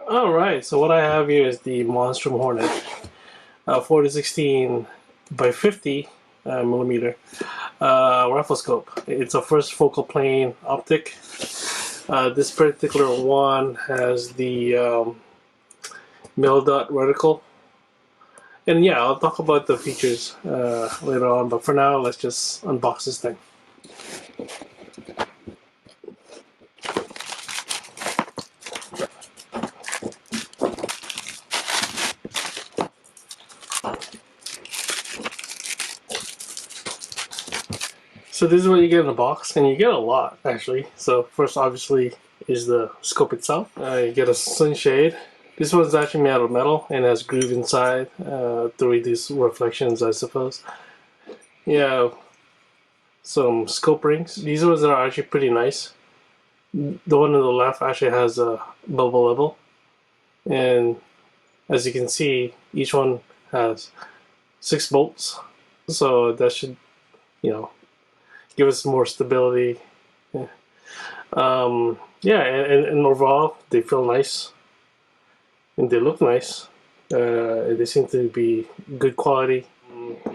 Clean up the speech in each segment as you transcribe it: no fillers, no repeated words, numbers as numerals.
Alright, so what I have here is the Monstrum Hornet 4-16 by 50 millimeter rifle scope. It's a first focal plane optic. This particular one has the mil-dot reticle. And yeah, I'll talk about the features later on, but for now, let's just unbox this thing. So this is what you get in the box, and you get a lot actually. So first, obviously, is the scope itself. You get a sunshade. This one's actually made out of metal and has groove inside to reduce reflections, I suppose. Yeah, some scope rings. These ones are actually pretty nice. The one on the left actually has a bubble level, and as you can see, each one has 6 bolts. So that should, give us more stability. Yeah, and overall, they feel nice and they look nice. They seem to be good quality.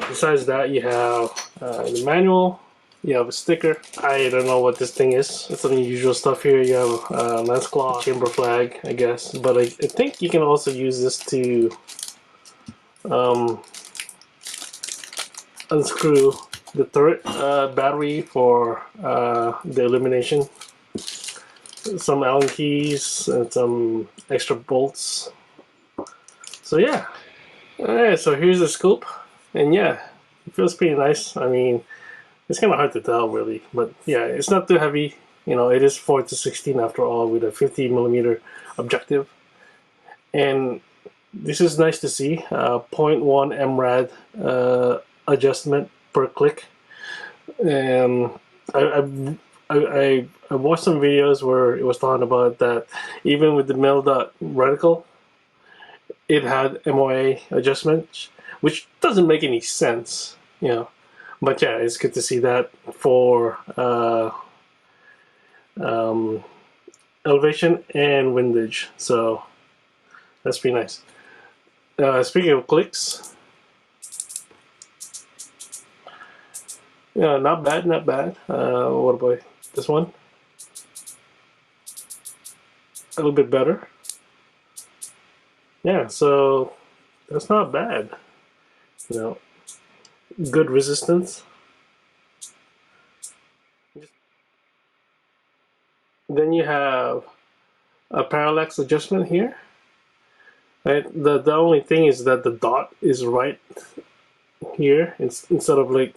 Besides that, you have the manual, you have a sticker. I don't know what this thing is. It's unusual stuff here. You have lance claw, chamber flag, I guess. But I think you can also use this to unscrew the turret battery for the illumination. Some Allen keys and some extra bolts. So yeah. Alright, so here's the scope. And yeah, it feels pretty nice. I mean, it's kind of hard to tell really, but yeah, it's not too heavy. It is 4-16 after all with a 50 millimeter objective. And this is nice to see. 0.1 MRAD adjustment per click. I watched some videos where it was talking about that even with the mil-dot reticle, it had MOA adjustments, which doesn't make any sense, But yeah, it's good to see that for elevation and windage. So that's pretty nice. Speaking of clicks, yeah, not bad, not bad. What about this one? A little bit better. Yeah, so that's not bad. Good resistance. Then you have a parallax adjustment here. Right. The only thing is that the dot is right here. It's instead of like,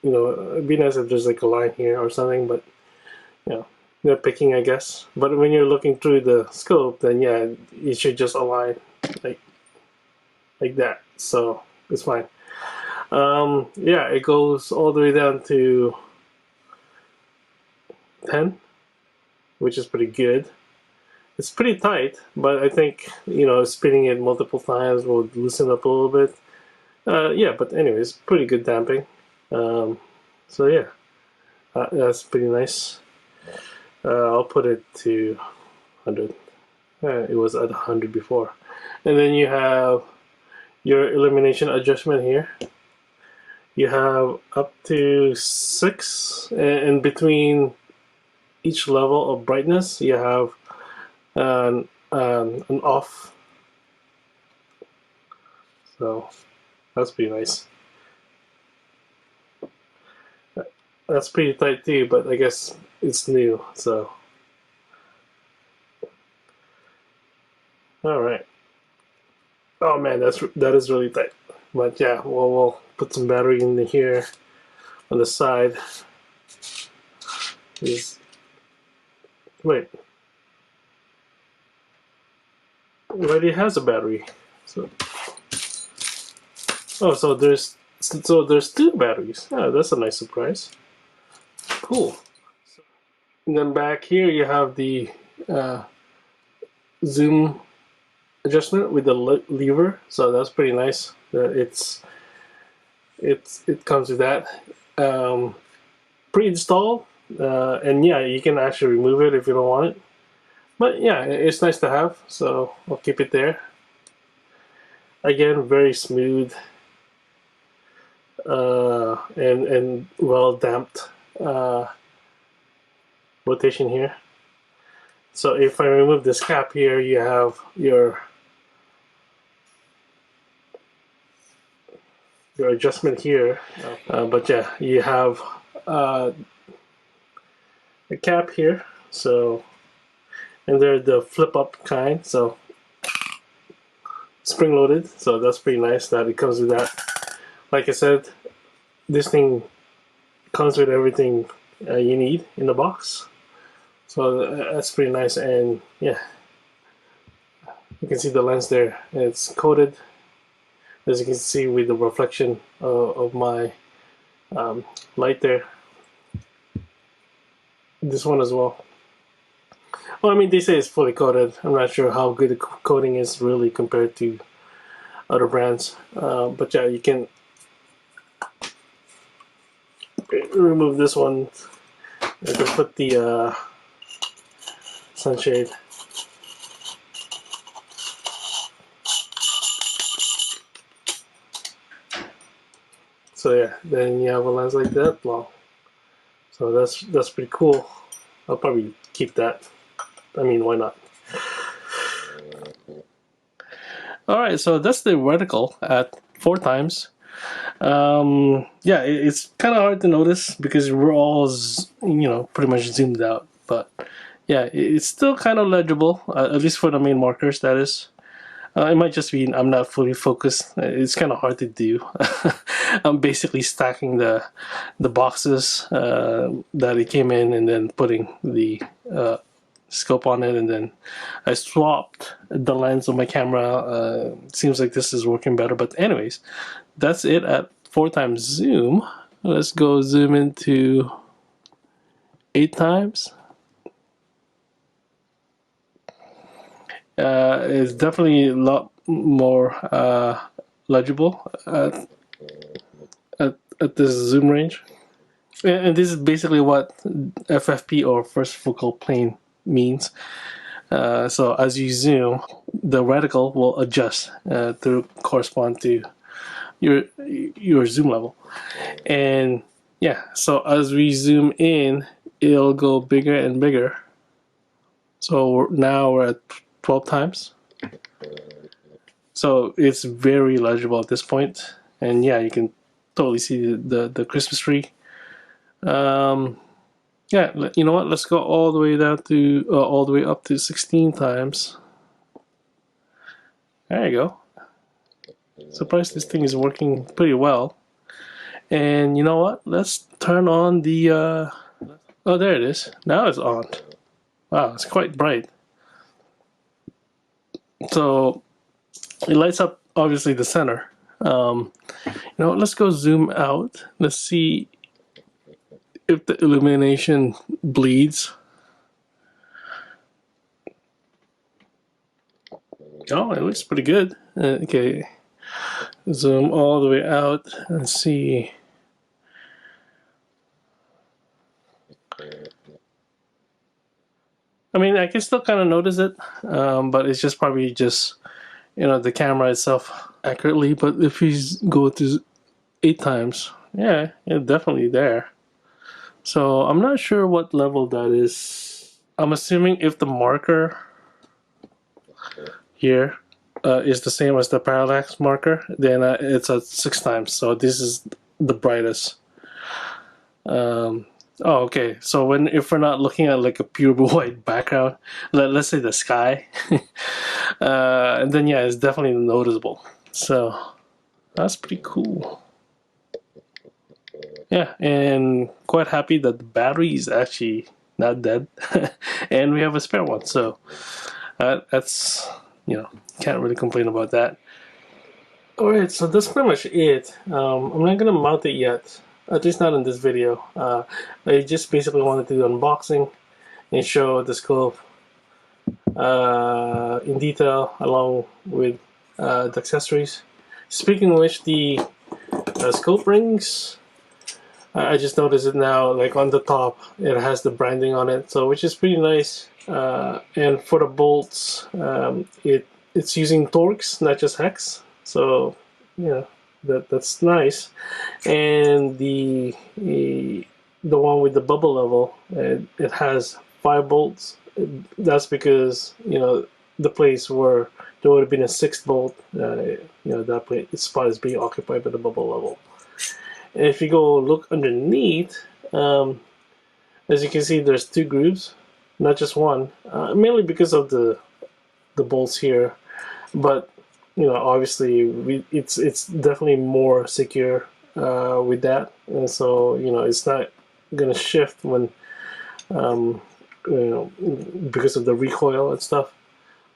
it'd be nice if there's like a line here or something, but they're picking, I guess. But when you're looking through the scope, then yeah, it should just align like that. So it's fine. Yeah, it goes all the way down to 10, which is pretty good. It's pretty tight, but I think spinning it multiple times will loosen up a little bit. Yeah, but anyways, pretty good damping. So yeah, that's pretty nice. I'll put it to 100. It was at 100 before. And then you have your illumination adjustment here. You have up to 6, and between each level of brightness, you have an off. So that's pretty nice. That's pretty tight too, but I guess it's new, so. Alright. Oh man, that is really tight. But yeah, we'll put some battery in here on the side. Wait. It already has a battery. So there's 2 batteries. Oh, that's a nice surprise. Cool. And then back here you have the zoom adjustment with the lever, so that's pretty nice. It comes with that pre-installed, and yeah, you can actually remove it if you don't want it. But yeah, it's nice to have, so I'll keep it there. Again, very smooth and well damped rotation here. So if I remove this cap here, you have your adjustment here. But yeah, you have a cap here. So, and they're the flip up kind. So spring loaded. So that's pretty nice that it comes with that. Like I said, this thing comes with everything you need in the box. So that's pretty nice. And yeah, you can see the lens there. It's coated, as you can see, with the reflection of my light there. This one as well. Well, I mean, they say it's fully coated. I'm not sure how good the coating is really compared to other brands. But yeah, you can remove this one. You can put the sunshade. So yeah, then you have a lens like that long. So that's pretty cool. I'll probably keep that. I mean, why not? Alright, so that's the reticle at 4x. Yeah, it's kind of hard to notice because we're all, pretty much zoomed out. But yeah, it's still kind of legible, at least for the main markers, that is. It might just be I'm not fully focused. It's kind of hard to do. I'm basically stacking the boxes that it came in and then putting the scope on it, and then I swapped the lens of my camera. Seems like this is working better, but anyways, that's it at 4x zoom. Let's go zoom into 8x. It's definitely a lot more legible at this zoom range, and this is basically what FFP, or first focal plane, means. So as you zoom, the reticle will adjust to correspond to your zoom level, and yeah, so as we zoom in, it'll go bigger and bigger. So now we're at 12x. So it's very legible at this point, and yeah, you can totally see the Christmas tree. Yeah, you know what? Let's go all the way down to all the way up to 16x. There you go. Surprised this thing is working pretty well. And you know what? Let's turn on the. Oh, there it is. Now it's on. Wow, it's quite bright. So it lights up obviously the center. Let's go zoom out. Let's see if the illumination bleeds. Oh, it looks pretty good. Okay, zoom all the way out and see. I mean, I can still kind of notice it, but it's just probably just, the camera itself accurately. But if you go to 8x, yeah, it's definitely there. So I'm not sure what level that is. I'm assuming if the marker here is the same as the parallax marker, then it's at 6x. So this is the brightest. Oh, okay. So if we're not looking at like a pure white background, let's say the sky, and then yeah, it's definitely noticeable. So that's pretty cool. Yeah, and quite happy that the battery is actually not dead, and we have a spare one. So that's, can't really complain about that. Alright, so that's pretty much it. I'm not gonna mount it yet. At least not in this video. I just basically wanted to do unboxing and show the scope in detail along with the accessories. Speaking of which, the scope rings I just noticed it now, like on the top, it has the branding on it, so which is pretty nice. And for the bolts, it's using Torx, not just hex, so yeah, that's nice. And the one with the bubble level, it has 5 bolts. That's because the place where there would have been a 6th bolt, that place, spot is being occupied by the bubble level. And if you go look underneath, as you can see, there's 2 grooves, not just one. Mainly because of the bolts here, but obviously it's definitely more secure with that, and so it's not gonna shift when because of the recoil and stuff.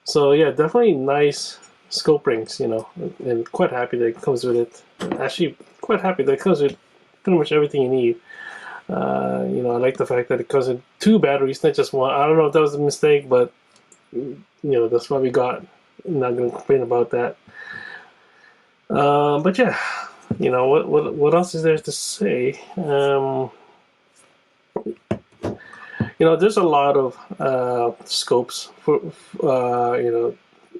So yeah, definitely nice scope rings, and quite happy that it comes with it. Actually, quite happy that it comes with pretty much everything you need. I like the fact that it comes with 2 batteries, not just one. I don't know if that was a mistake, but that's what we got. I'm not gonna complain about that. But yeah, what else is there to say? There's a lot of scopes for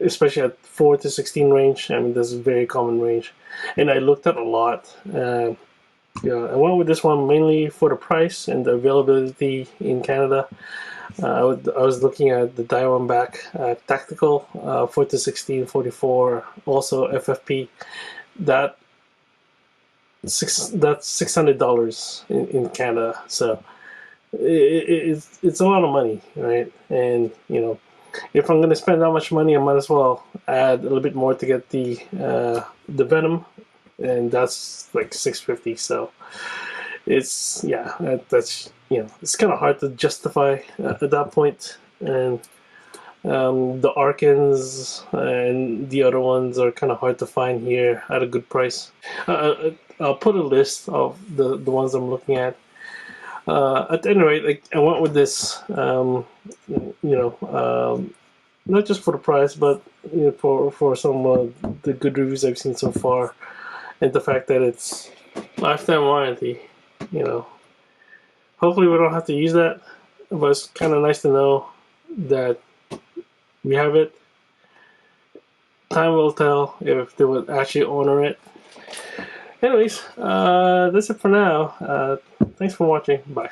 especially at 4 to 16 range. I mean, that's a very common range, and I looked at a lot. I went with this one mainly for the price and the availability in Canada. I was looking at the Diamondback Tactical 4 to 16, 44, also FFP. That's $600 in Canada, so it's a lot of money, right? And if I'm gonna spend that much money, I might as well add a little bit more to get the Venom, and that's like $650. So it's that's it's kind of hard to justify at that point. And the Arkans and the other ones are kind of hard to find here at a good price. I'll put a list of the ones I'm looking at. At any rate, like, I went with this, not just for the price, but for some of the good reviews I've seen so far, and the fact that it's lifetime warranty. Hopefully we don't have to use that, but it's kind of nice to know that we have it. Time will tell if they would actually honor it. Anyways, that's it for now. Thanks for watching. Bye.